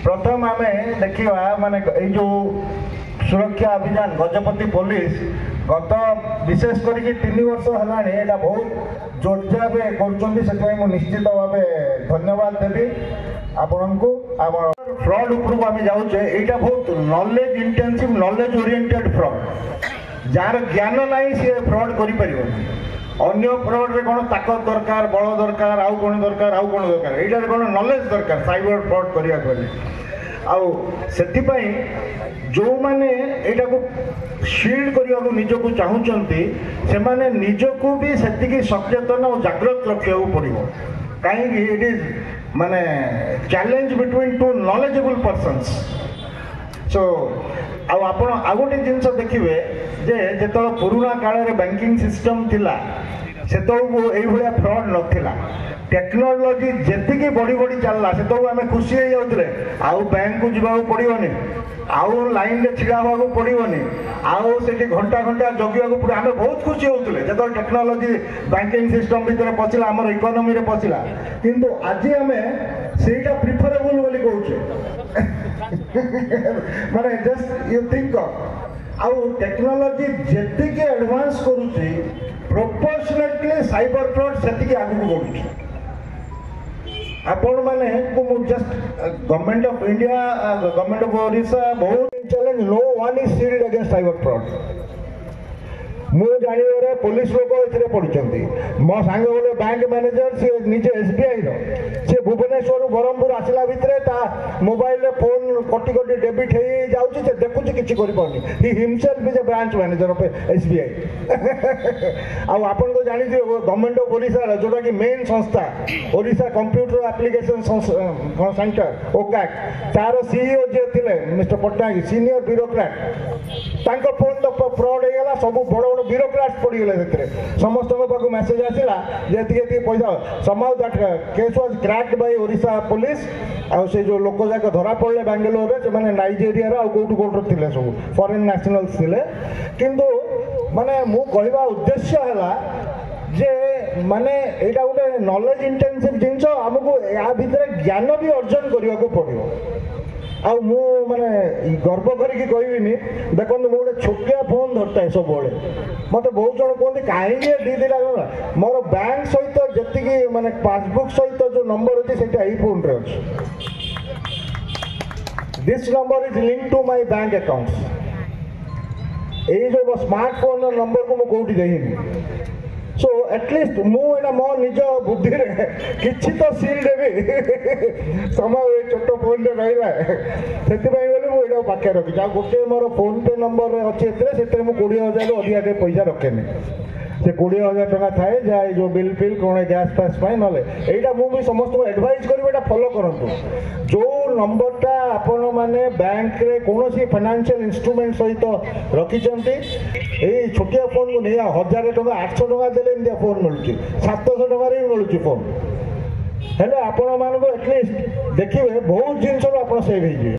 प्रथम आम देखा माने जो सुरक्षा अभियान गजपति पुलिस गत विशेष करके 3 वर्ष है बहुत जोरजार कर निश्चित भाव धन्यवाद देवी आपण को। फ्रॉड उपरको आम जाऊे यहाँ बहुत knowledge intensive knowledge oriented fraud jar ज्ञान ना सी फ्रॉड कर अन्य फ्रॉड रे कौन ताकत दरकार बल दरकार आउ कौन दरकार यहाँ कौन नॉलेज दरकार साइबर फ्रॉड करने जो माने एटा को शील्ड करने को निज को चाहूँगी से माने निज को भी से सचेतन और जागृत रखा पड़ो कहीं इट इज माने challenge between two knowledgeable persons. So आप गोटे जिन देखिए जो पुराना काल बैंकिंग सिस्टम थिला से ये फ्रॉड नथिला टेक्नोलोजी जी बढ़ी बढ़ी चलला से आम खुशी हो जाते आउ बैंक को जावाक पड़ोनी आउ लाइन रे छिड़ा हवा पड़ोनी आउ से घंटा घंटा जगिया पड़े आम बहुत खुशी होते जो टेक्नोलोजी बैंकिंग सिस्टम भितर पशिला आम इकोनॉमी रे पशिला किंतु आज आम सेटा प्रिफरेबल बोली कहूचे माने जस्ट यू थिंक आउ टेक्नोलोजी जी एडवांस करुच्ची प्रोपोर्शनेटली साइबर फ्रॉड से आगे बढ़ुची आपण माने just government of India government of Odisha बहुत challenge no one is shield against cyber fraud मु जानिबारे पुलिस लोक एथिरे पड़ुचंती मो सांग गोटे बैंक मैनेजर से निजे एसबीआई रो से भुवनेश्वर बरहमपुर आसला भितरे ता मोबाइल रे फोन कटी कटी डेबिट हो जाउची से देखुची किछि करि पाउनी he himself is a branch manager of SBI आ आपण को जानि दियो गवर्नमेंट ऑफ ओडिशा जोटा कि मेन संस्था ओडिशा कंप्यूटर एप्लीकेशन सेंटर ओकाक तार सीईओ जे थिले मिस्टर पटनायक सीनियर ब्यूरोक्रेट तांको फोन तो फ्रॉड हो गला सब बड़ ब्यूरोक्राट्स पड़गले समस्त पाक मेसेज आसला जे पैसा समाउ that case was cracked by Odisha police आ से जो लोक जाक धरा पड़े बेंगलोर से माने नाइजेरिया रो कोठू कोठू थिले सब फॉरेन नेशनल्स थिले किंतु माने मु कहबा उद्देश्य हला जे माने एटा गोटे नॉलेज इंटेंसिव जिंस हमको या भीतर ज्ञान भी अर्जन करने को पड़ो आ मु माने गर्व करके कहबिनी देखो मु गोटे छोटिया फोन धरता है सब मत बहुत जन कहते कहीं दी दिला मोर बैंक सहित जी माने पासबुक सहित जो नंबर अच्छे से फोन रे अच्छे this number is link to my bank accounts ये जो स्मार्टफोन नंबर को मुझे कौटी देनी सो एटलिस्ट मुझे मो निज बुद्धि किसी तो सील देवी समय छोट फोन रे रहा से पाखे रखी गोटे मोर फोन पे नंबर अच्छे से 20,000 अधिक पैसा रखेनि से 20,000 टका थाए जाए जो बिल फिल कौन गैस फैस ना यहाँ मुझे समस्त एडवाइज करें फॉलो करूँ जो नंबरटा आपण मैंने बैंक रे कौन सी फाइनेंशियल इंस्ट्रूमेंट सहित रखिंट ये छोटिया फोन को नहीं 1,000 टका 800 टका देले फोन मिलूँ 700 टकर भी मिलूँ फोन हेले आपण मानक एटलिस्ट देखिए बहुत जिनस आप सेव हो।